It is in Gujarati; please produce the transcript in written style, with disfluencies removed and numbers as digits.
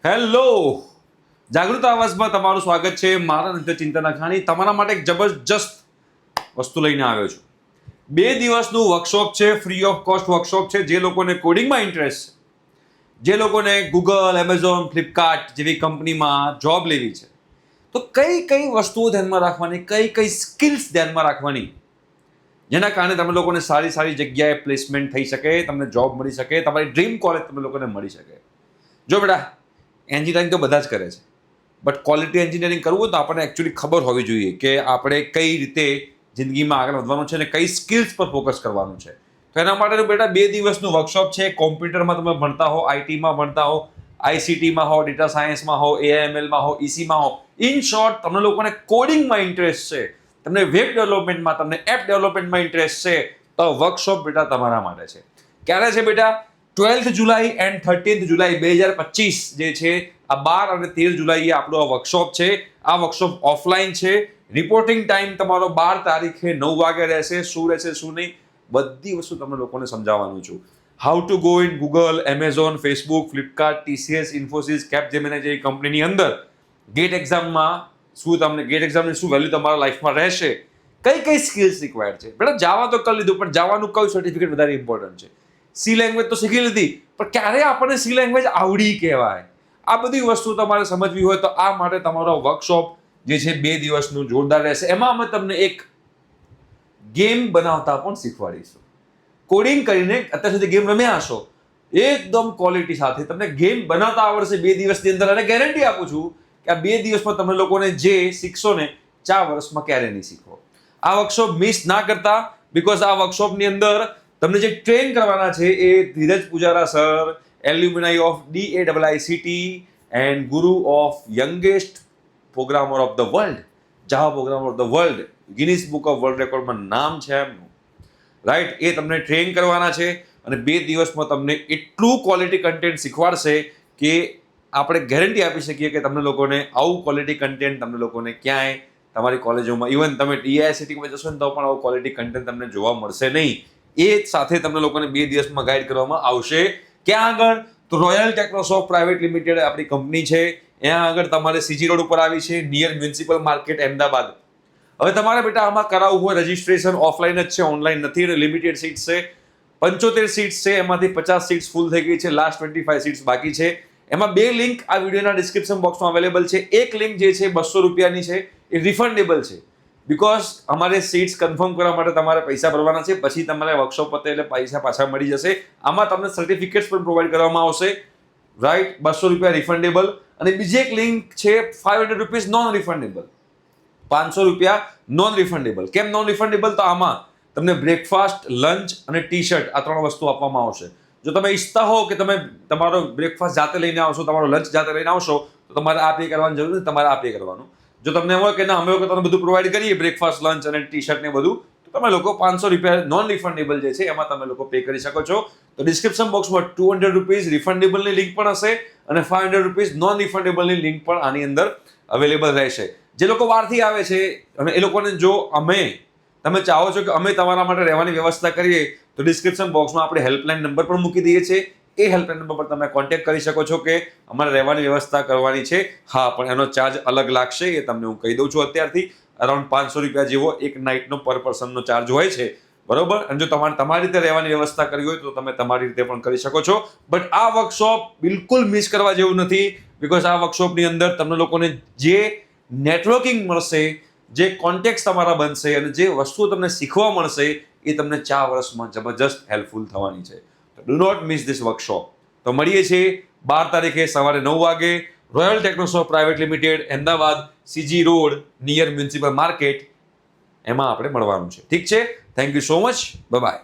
હેલો, જાગૃત આવાસમાં તમારું સ્વાગત છે. મારા નિત્ય ચિંતન અખાણી તમારા માટે એક જબરજસ્ત વસ્તુ લઈને આવ્યો છું. 2 દિવસનું વર્કશોપ છે, ફ્રી ઓફ કોસ્ટ વર્કશોપ છે. જે લોકોને કોડિંગમાં ઇન્ટરેસ્ટ છે, જે લોકોને ગૂગલ, એમેઝોન, ફ્લિપકાર્ટ જેવી કંપનીમાં જોબ લેવી છે, તો કઈ કઈ વસ્તુઓ ધ્યાનમાં રાખવાની, કઈ કઈ સ્કિલ્સ ધ્યાનમાં રાખવાની, જેના કારણે તમે લોકોને સારી સારી જગ્યાએ પ્લેસમેન્ટ થઈ શકે, તમને જોબ મળી શકે, તમારી ડ્રીમ કોલેજ તમે લોકોને મળી શકે. જો બેટા, એન્જિનિયરિંગ તો બધા જ કરે છે, બટ ક્વોલિટી એન્જિનિયરિંગ કરવું હોય તો આપણને એકચ્યુઅલી ખબર હોવી જોઈએ કે આપણે કઈ રીતે જિંદગીમાં આગળ વધવાનું છે અને કઈ સ્કિલ્સ પર ફોકસ કરવાનું છે. તો એના માટેનું બેટા 2 દિવસનું વર્કશોપ છે. કોમ્પ્યુટરમાં તમે ભણતા હો, આઈટીમાં ભણતા હો, આઈસીટીમાં હો, ડેટા સાયન્સમાં હો, એઆઈએમએલમાં હો, ઈસીમાં હો, ઇન શોર્ટ તમને લોકોને કોડિંગમાં ઇન્ટરેસ્ટ છે, તમને વેબ ડેવલપમેન્ટમાં, તમને એપ ડેવલપમેન્ટમાં ઇન્ટરેસ્ટ છે, તો વર્કશોપ બેટા તમારા માટે છે. ક્યારે છે બેટા? 12th જુલાઈ એન્ડ 13th જુલાઈ 2025 જે છે, આ 12 અને 13 જુલાઈએ આપણો આ વર્કશોપ છે. આ વર્કશોપ ઓફલાઈન છે. રિપોર્ટિંગ ટાઈમ તમારો 12 તારીખે 9 વાગે રહેશે. શું રહેશે, શું નહીં, બધી વસ્તુ તમને લોકોને સમજાવવાનું છું. How to go in Google, Amazon, Facebook, Flipkart, TCS, Infosys, Capgemini જેવી કંપનીની અંદર ગેટ એક્ઝામમાં શું તમને ગેટ એક્ઝામની શું વેલ્યુ તમારા લાઈફમાં રહેશે, કઈ કઈ સ્કિલ્સ રિક્વાયર્ડ છે. બેટા જાવા તો કરી લીધું, પણ જાવાનું કયું સર્ટિફિકેટ વધારે ઇમ્પોર્ટન્ટ છે? સી લેંગ્વેજ તો શીખી લીધી, પણ ક્યારે આપણને સી લેંગ્વેજ આવડી કહેવાય? આ બધી વસ્તુ તમારે સમજવી હોય તો આ માટે તમારો વર્કશોપ જે છે 2 દિવસનું જોરદાર રહેશે. એમાં અમે તમને એક ગેમ બનાવતા પણ શીખવાડીશું. કોડિંગ કરીને અત્યાર સુધી ગેમ રમ્યા હશો, એકદમ ક્વોલિટી સાથે તમને ગેમ બનાવતા આવડશે 2 દિવસની અંદર. અને ગેરંટી આપું છું કે આ 2 દિવસમાં તમે લોકોને જે શીખશો ને 4 વર્ષમાં ક્યારે નહીં શીખો. આ વર્કશોપ મિસ ના કરતા, બીકોઝ આ વર્કશોપની અંદર તમને જે ટ્રેન કરવાના છે એ Dhiraj Pujara sir, alumni of DAIICT and guru of youngest programmer of the world, Java programmer of the world, Guinness book of world રેકોર્ડમાં નામ છે એમનું, રાઈટ. એ તમને ટ્રેન કરવાના છે અને 2 દિવસમાં તમને એટલું ક્વોલિટી કન્ટેન્ટ શીખવાડશે કે આપણે ગેરંટી આપી શકીએ કે તમને લોકોને આવું ક્વોલિટી કન્ટેન્ટ તમને લોકોને ક્યાંય તમારી કોલેજોમાં, ઇવન તમે DIICTમાં જશો ને તો પણ આવું ક્વોલિટી કન્ટેન્ટ તમને જોવા મળશે નહીં. એ સાથે તમને લોકોને 2 દિવસમાં ગાઈડ કરવામાં આવશે. ક્યાં આગળ? તો રોયલ ટેકનોસોફ્ટ પ્રાઇવેટ લિમિટેડ આપણી કંપની છે. ત્યાં આગળ તમારે સીજી રોડ ઉપર આવી છે, નિયર મ્યુનિસિપલ માર્કેટ, અમદાવાદ. હવે તમારે બેટા આમાં કરાવવું હોય રજીસ્ટ્રેશન ઓફલાઈન જ છે, ઓનલાઈન નથી. અને લિમિટેડ સીટ્સ છે, 75 સીટ્સ છે, એમાંથી 50 સીટ્સ ફૂલ થઈ ગઈ છે, લાસ્ટ 25 સીટ્સ બાકી છે. એમાં 2 લિંક આ વિડીયોના ડિસ્ક્રિપ્શન બોક્સમાં અવેલેબલ છે. એક લિંક જે છે 200 રૂપિયાની છે, એ રિફંડેબલ છે, બીકોઝ અમારે સીટ્સ કન્ફર્મ કરવા માટે તમારે પૈસા ભરવાના છે. પછી તમારે વર્કશોપ પતે એટલે પૈસા પાછા મળી જશે. આમાં તમને સર્ટિફિકેટ્સ પણ પ્રોવાઈડ કરવામાં આવશે, રાઈટ. 200 રૂપિયા રિફંડેબલ. અને બીજી એક લિંક છે 500 રૂપીઝ નોન રિફંડેબલ, 500 રૂપિયા નોન રિફંડેબલ. કેમ નોન રિફંડેબલ? તો આમાં તમને બ્રેકફાસ્ટ, લંચ અને ટી શર્ટ, આ 3 વસ્તુ આપવામાં આવશે. જો તમે ઈચ્છતા હો કે તમે તમારો બ્રેકફાસ્ટ જાતે લઈને આવશો, તમારો લંચ જાતે લઈને આવશો, તો તમારે આ પે કરવાની જરૂર નથી, તમારે આ પે કરવાનું. જો તમને એમ હોય કે ના અમે લોકો તમને બધું પ્રોવાઈડ કરીએ, બ્રેકફાસ્ટ, લંચ અને ટી શર્ટ ને બધું, તો તમે લોકો 500 રૂપિયા નોન રિફંડેબલ જે છે એમાં તમે લોકો પે કરી શકો છો. તો ડિસ્ક્રિપ્શન બોક્સમાં 200 રૂપીઝ રિફંડેબલની લિંક પણ હશે અને 500 રૂપીઝ નોન રિફંડેબલની લિંક પણ આની અંદર અવેલેબલ રહેશે. જે લોકો બહારથી આવે છે અને એ લોકોને જો તમે ચાહો છો કે અમે તમારા માટે રહેવાની વ્યવસ્થા કરીએ, તો ડિસ્ક્રિપ્શન બોક્સમાં આપણે હેલ્પલાઇન નંબર પણ મૂકી દઈએ છીએ. એ હેલ્પલાઇન નંબર પર તમે કોન્ટેક્ટ કરી શકો છો કે અમારે રહેવાની વ્યવસ્થા કરવાની છે. હા, પણ એનો ચાર્જ અલગ લાગશે, એ તમને હું કહી દઉં છું અત્યારથી. અરાઉન્ડ 500 રૂપિયા જેવો એક નાઇટનો પર પર્સનનો ચાર્જ હોય છે, બરોબર. અને જો તમારી રીતે રહેવાની વ્યવસ્થા કરવી હોય તો તમે તમારી રીતે પણ કરી શકો છો. બટ આ વર્કશોપ બિલકુલ મિસ કરવા જેવું નથી, બીકોઝ આ વર્કશોપની અંદર તમને લોકોને જે નેટવર્કિંગ મળશે, જે કોન્ટેક્ટ તમારા બનશે અને જે વસ્તુઓ તમને શીખવા મળશે, એ તમને 4 વર્ષમાં જબરજસ્ત હેલ્પફુલ થવાની છે. Do not miss this workshop. તો મળીએ છીએ 12 તારીખે સવારે 9 વાગે, royal Technosoft private limited, Ahmedabad, CG road, near municipal market. એમાં આપણે મળવાનું છે. ઠીક છે? Thank you so much. Bye by.